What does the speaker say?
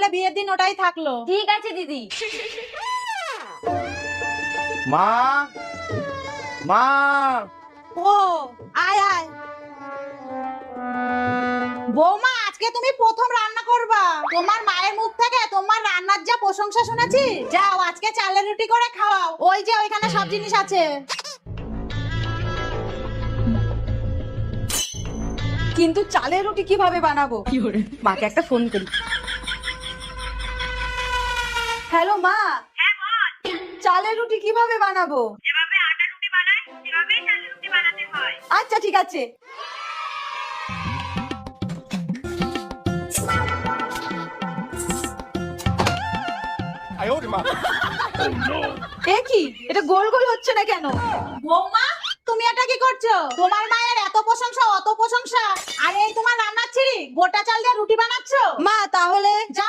তাহলে বিয়ের দিন ওটাই থাকলো। ঠিক আছে দিদি। মা মা ও আয় আয়। বৌমা, আজকে তুমি প্রথম রান্না করবা। তোমার মায়ের মুখ থেকে তোমার রান্নার যা প্রশংসা শুনেছি, যাও আজকে চালের রুটি করে খাওয়াও। ওই যে ওইখানে সব জিনিস আছে। কিন্তু চালের রুটি কিভাবে বানাবো? মাকে একটা ফোন করি। হ্যালো মা। চালের রুটি কিভাবে বানাবো? যেভাবে আটা রুটি বানায় সেভাবেই চালের রুটি বানাতে হয়। আচ্ছা ঠিক আছে। এ কি, এটা গোল গোল হচ্ছে না কেন? বৌমা, তুমি এটা কি করছো? তোমার মায়ের এত প্রশংসা, অত প্রশংসা, আর এই তোমার রান্নার ছিরি গোটা চাল দিয়ে রুটি বানাচ্ছো। মা তাহলে যা